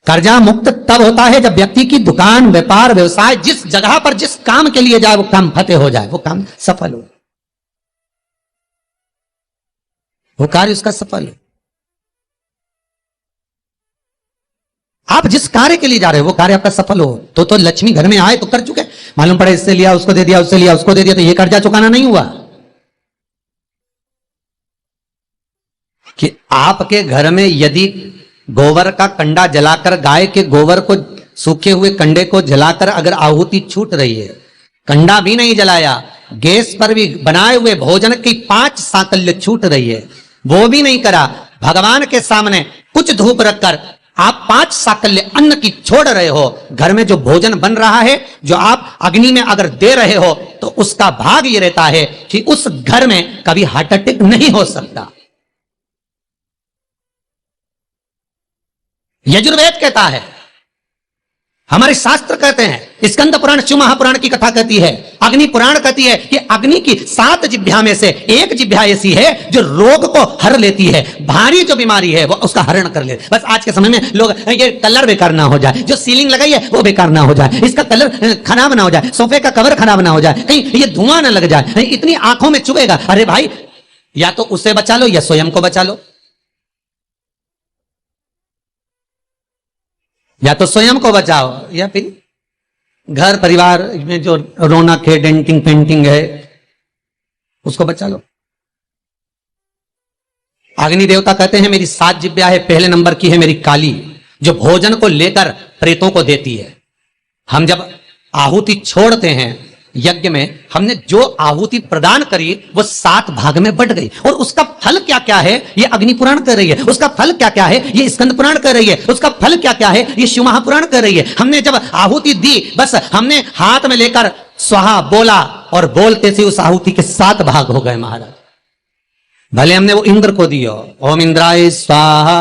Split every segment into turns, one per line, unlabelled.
कर्जा मुक्त तब होता है जब व्यक्ति की दुकान, व्यापार, व्यवसाय, जिस जगह पर जिस काम के लिए जाए वो काम फतेह हो जाए, वो काम सफल हो, वो कार्य उसका सफल हो। आप जिस कार्य के लिए जा रहे हो वो कार्य आपका सफल हो, तो लक्ष्मी घर में आए तो कर चुके, मालूम पड़े इससे लिया उसको दे दिया, उससे लिया उसको दे दिया, तो ये कर्जा चुकाना नहीं हुआ। कि आपके घर में यदि गोबर का कंडा जलाकर, गाय के गोबर को, सूखे हुए कंडे को जलाकर अगर आहुति छूट रही है, कंडा भी नहीं जलाया, गैस पर भी बनाए हुए भोजन की 5 साकल्य छूट रही है, वो भी नहीं करा, भगवान के सामने कुछ धूप रखकर आप 5 साकल्य अन्न की छोड़ रहे हो, घर में जो भोजन बन रहा है, जो आप अग्नि में अगर दे रहे हो, तो उसका भाग ये रहता है कि उस घर में कभी हार्ट अटैक नहीं हो सकता। यजुर्वेद कहता है, हमारे शास्त्र कहते हैं, स्कंद पुराण, शिव महापुराण की कथा कहती है, अग्नि पुराण कहती है कि अग्नि की 7 जिह्वा में से एक जिह्वा ऐसी है जो रोग को हर लेती है, भारी जो बीमारी है वो उसका हरण कर ले। बस आज के समय में लोग ये कलर बेकार ना हो जाए, जो सीलिंग लगाई है वो बेकार ना हो जाए, इसका कलर खराब ना हो जाए, सोफे का कवर खराब ना हो जाए, कहीं ये धुआं ना लग जाए, कहीं इतनी आंखों में चुभेगा। अरे भाई, या तो उसे बचा लो या स्वयं को बचा लो, या तो स्वयं को बचाओ या फिर घर परिवार में जो रौनक है, डेंटिंग पेंटिंग है, उसको बचा लो। अग्नि देवता कहते हैं मेरी 7 जिह्वा है, पहले नंबर की है मेरी काली, जो भोजन को लेकर प्रेतों को देती है। हम जब आहुति छोड़ते हैं यज्ञ में, हमने जो आहुति प्रदान करी वो 7 भाग में बट गई, और उसका फल क्या क्या है ये अग्नि पुराण कह रही है, उसका फल क्या क्या है ये स्कंद पुराण कह रही है, उसका फल क्या क्या है ये शिव महापुराण कह रही है। हमने जब आहुति दी, बस हमने हाथ में लेकर स्वाहा बोला, और बोलते से उस आहुति के 7 भाग हो गए महाराज। भले हमने वो इंद्र को दियो, ओम इंद्राय स्वाहा,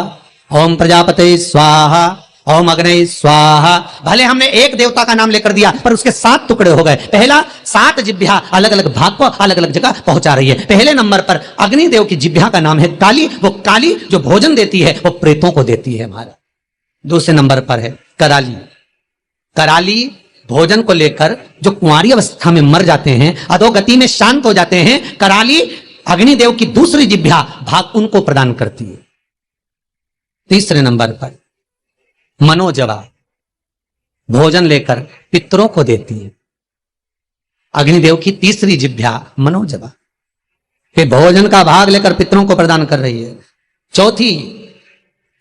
ओम प्रजापते स्वाहा, ओम अग्नि स्वाहा, भले हमने एक देवता का नाम लेकर दिया पर उसके 7 टुकड़े हो गए। पहला 7 जिह्वा अलग अलग भाग को अलग अलग जगह पहुंचा रही है। पहले नंबर पर अग्निदेव की जिह्वा का नाम है काली, वो काली जो भोजन देती है वो प्रेतों को देती है हमारा। दूसरे नंबर पर है कराली। कराली भोजन को लेकर जो कुंवारी अवस्था में मर जाते हैं, अधोगति में शांत हो जाते हैं, कराली अग्निदेव की दूसरी जिह्वा भाग उनको प्रदान करती है। तीसरे नंबर पर मनोजवा, भोजन लेकर पितरों को देती है, अग्निदेव की तीसरी जिह्वा मनोजवा, फिर भोजन का भाग लेकर पितरों को प्रदान कर रही है। चौथी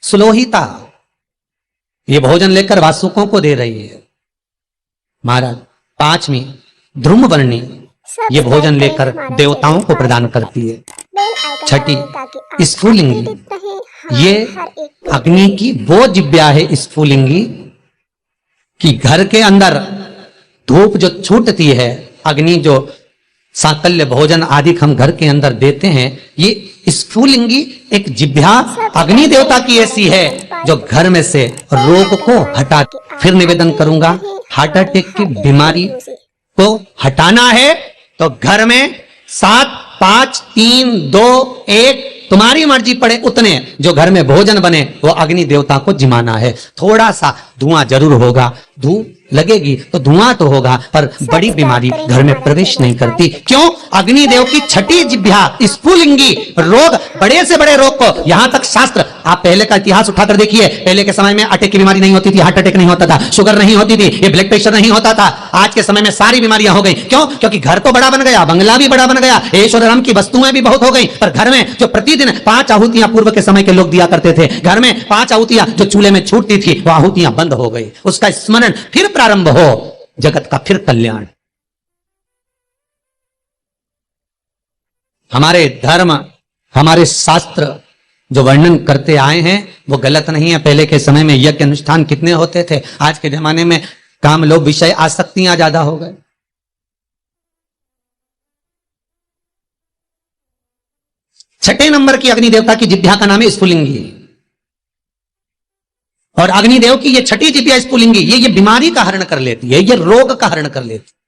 सुलोहिता, ये भोजन लेकर वासुकों को दे रही है महाराज। 5वीं ध्रुमवर्णी, ये भोजन लेकर देवताओं को प्रदान करती है। 6ठी स्फुलिंगी, ये अग्नि की वो जिह्वा है स्फुलिंगी कि घर के अंदर धूप जो छूटती है, अग्नि जो साकल्य भोजन आदि हम घर के अंदर देते हैं, ये स्फुलिंगी एक जिह्वा अग्नि देवता की ऐसी है जो घर में से रोग को हटा। फिर निवेदन करूंगा, हार्ट अटैक की बीमारी को हटाना है तो घर में 7, 5, 3, 2, 1 तुम्हारी मर्जी पड़े उतने जो घर में भोजन बने वो अग्नि देवता को जिमाना है। थोड़ा सा धुआं जरूर होगा, धूप लगेगी तो धुआं तो होगा, पर बड़ी बीमारी घर में प्रवेश नहीं करती। क्यों? अग्निदेव की 6ठी जिह्वा स्फुलिंगी रोग, बड़े से बड़े रोग को, यहां तक शास्त्र, आप पहले का इतिहास उठाकर देखिए, पहले के समय में अटैक की बीमारी नहीं होती थी, हार्ट अटैक नहीं होता था, शुगर नहीं होती थी, ये ब्लड प्रेशर नहीं होता था। आज के समय में सारी बीमारियां हो गई। क्यों? क्योंकि घर तो बड़ा बन गया, बंगला भी बड़ा बन गया, ऐश्वर्य राम की वस्तुएं भी बहुत हो गई, पर घर में जो प्रतिदिन 5 आहुतियां पूर्व के समय के लोग दिया करते थे, घर में 5 आहुतियां जो चूल्हे में छूटती थी वो आहुतियां बंद हो गई। उसका स्मरण फिर प्रारंभ हो, जगत का फिर कल्याण। हमारे धर्म, हमारे शास्त्र जो वर्णन करते आए हैं वो गलत नहीं है। पहले के समय में यज्ञ अनुष्ठान कितने होते थे, आज के जमाने में काम, लोभ, विषय, आसक्तियां ज्यादा हो गए। 6ठे नंबर की अग्नि देवता की जिह्वा का नाम है स्फुलिंगी, और अग्निदेव की ये 6ठी जिह्वा स्फुलिंगी, ये बीमारी का हरण कर लेती है, ये रोग का हरण कर लेती है।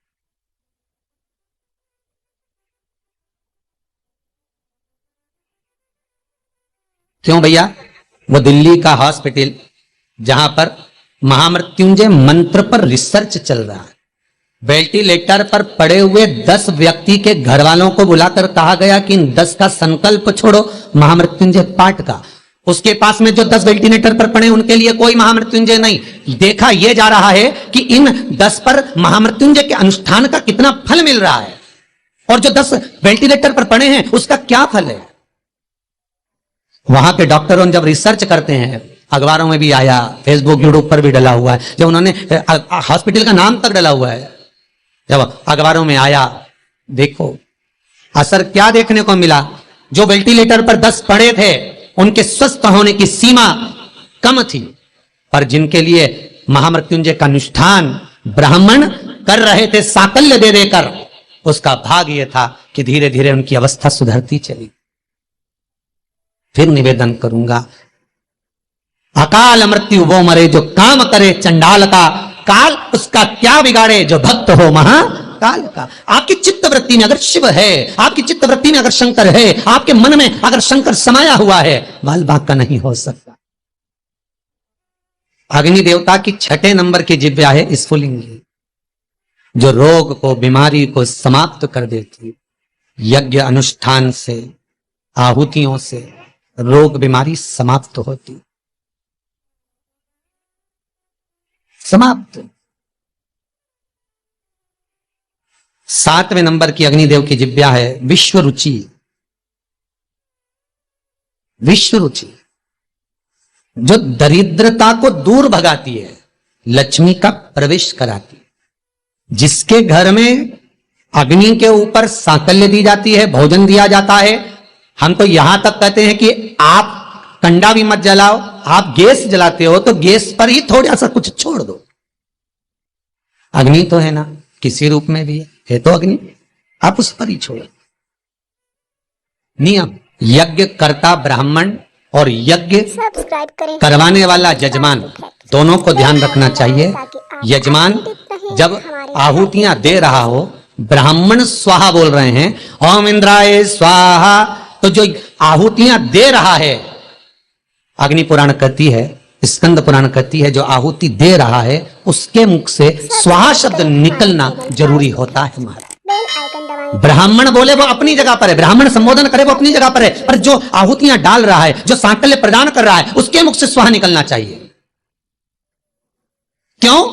क्यों भैया? वो दिल्ली का हॉस्पिटल जहां पर महामृत्युंजय मंत्र पर रिसर्च चल रहा है। वेंटिलेटर पर पड़े हुए 10 व्यक्ति के घर वालों को बुलाकर कहा गया कि इन 10 का संकल्प छोड़ो महामृत्युंजय पाठ का। उसके पास में जो 10 वेंटिलेटर पर पड़े उनके लिए कोई महामृत्युंजय नहीं। देखा यह जा रहा है कि इन 10 पर महामृत्युंजय के अनुष्ठान का कितना फल मिल रहा है और जो 10 वेंटिलेटर पर पड़े हैं उसका क्या फल है। वहां के डॉक्टरों जब रिसर्च करते हैं, अखबारों में भी आया, फेसबुक यूट्यूब पर भी डला हुआ है, जब उन्होंने हॉस्पिटल का नाम तक डला हुआ है, जब अखबारों में आया, देखो असर क्या देखने को मिला। जो वेंटिलेटर पर 10 पड़े थे उनके स्वस्थ होने की सीमा कम थी, पर जिनके लिए महामृत्युंजय का अनुष्ठान ब्राह्मण कर रहे थे साकल्य दे देकर, उसका भाग यह था कि धीरे धीरे उनकी अवस्था सुधरती चली। फिर निवेदन करूंगा, अकाल मृत्यु वो मरे जो काम करे चंडाल का, काल उसका क्या बिगाड़े जो भक्त हो महाकाल का। आपकी चित्त वृत्ति में अगर शिव है, आपकी चित्त वृत्ति में अगर शंकर है, आपके मन में अगर शंकर समाया हुआ है, बाल बाग का नहीं हो सकता। अग्नि देवता की 6 नंबर की जिह्वा है स्फुलिंगी, जो रोग को, बीमारी को समाप्त कर देती। यज्ञ अनुष्ठान से, आहुतियों से रोग बीमारी समाप्त होती, समाप्त। 7वें नंबर की अग्निदेव की जिह्वा है विश्व रुचि। विश्व रुचि जो दरिद्रता को दूर भगाती है, लक्ष्मी का प्रवेश कराती है। जिसके घर में अग्नि के ऊपर साकल्य दी जाती है, भोजन दिया जाता है, हम तो यहां तक कहते हैं कि आप कंडा भी मत जलाओ, आप गैस जलाते हो तो गैस पर ही थोड़ा सा कुछ छोड़ दो। अग्नि तो है ना, किसी रूप में भी है तो अग्नि, आप उस पर ही छोड़ो। नियम, यज्ञ करता ब्राह्मण और यज्ञ करवाने वाला यजमान, दोनों को ध्यान रखना चाहिए। यजमान जब आहुतियां दे रहा हो, ब्राह्मण स्वाहा बोल रहे हैं, ओम इंद्राय स्वाहा, तो जो आहुतियां दे रहा है, अग्नि पुराण कहती है, स्कंद पुराण कहती है, जो आहुति दे रहा है उसके मुख से स्वाहा शब्द निकलना जरूरी होता है। महाराज ब्राह्मण बोले वो अपनी जगह पर है, ब्राह्मण संबोधन करे वो अपनी जगह पर है, पर जो आहुतियां डाल रहा है, जो सांकल्य प्रदान कर रहा है, उसके मुख से स्वाहा निकलना चाहिए। क्यों?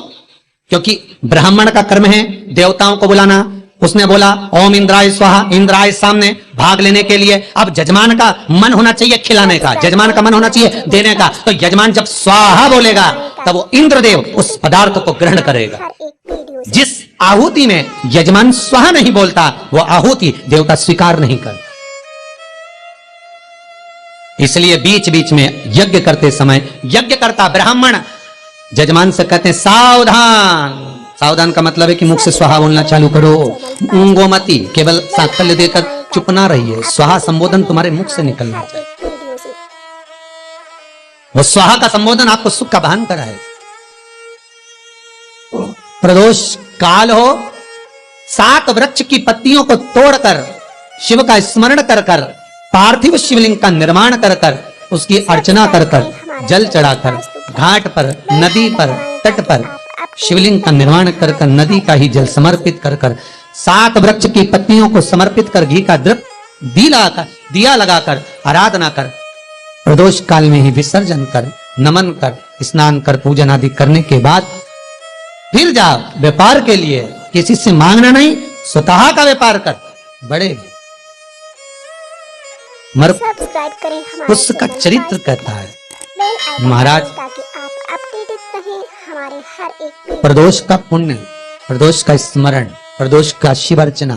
क्योंकि ब्राह्मण का कर्म है देवताओं को बुलाना। उसने बोला ओम इंद्राय स्वाहा, इंद्राय सामने भाग लेने के लिए। अब यजमान का मन होना चाहिए खिलाने का, यजमान का मन होना चाहिए देने का। तो यजमान जब स्वाहा बोलेगा तब वो इंद्रदेव उस पदार्थ को ग्रहण करेगा। जिस आहुति में यजमान स्वाहा नहीं बोलता, वो आहुति देवता स्वीकार नहीं करता। इसलिए बीच बीच में यज्ञ करते समय यज्ञ करता ब्राह्मण यजमान से कहते हैं सावधान। सावधान का मतलब है कि मुख से स्वाहा बोलना चालू करो। गोमती, केवल साकल्य देकर चुप ना रहिए, स्वाहा संबोधन तुम्हारे मुख से निकलना चाहिए। वो स्वाहा का संबोधन आपको सुख का बहन कराए। प्रदोष काल हो, 7 वृक्ष की पत्तियों को तोड़कर शिव का स्मरण कर कर, पार्थिव शिवलिंग का निर्माण कर कर, उसकी अर्चना कर कर, जल चढ़ाकर, घाट पर, नदी पर, तट पर शिवलिंग का निर्माण कर कर, नदी का ही जल समर्पित कर कर, 7 वृक्ष की पत्तियों को समर्पित कर, घी का द्रप दिया लगाकर, आराधना कर, प्रदोष काल में ही विसर्जन कर, नमन कर, स्नान कर, पूजन आदि करने के बाद फिर जा व्यापार के लिए। किसी से मांगना नहीं, स्वतः का व्यापार कर, बढ़ेगी। उसका चरित्र कहता है महाराज, प्रदोष का पुण्य, प्रदोष का स्मरण, प्रदोष का शिव अर्चना,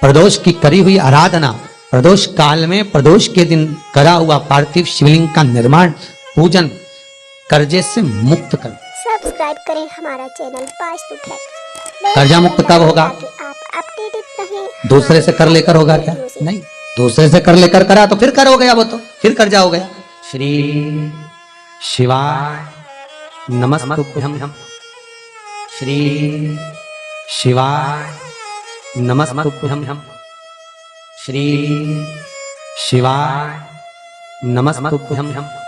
प्रदोष की करी हुई आराधना, प्रदोष काल में प्रदोष के दिन करा हुआ पार्थिव शिवलिंग का निर्माण, पूजन कर्जे से मुक्त कर।
सब्सक्राइब करें हमारा चैनल वास्तु फैक्ट।
कर्जा मुक्त कब होगा?
आप अपडेटेड रहें।
दूसरे से कर लेकर होगा क्या? नहीं, दूसरे से कर लेकर करा तो फिर कर हो गया, वो तो फिर कर्जा हो गया। श्री शिवाय नमस्तुभ्यं, श्री शिवाय नमस्तुभ्यं, श्री शिवाय नमस्तुभ्यं।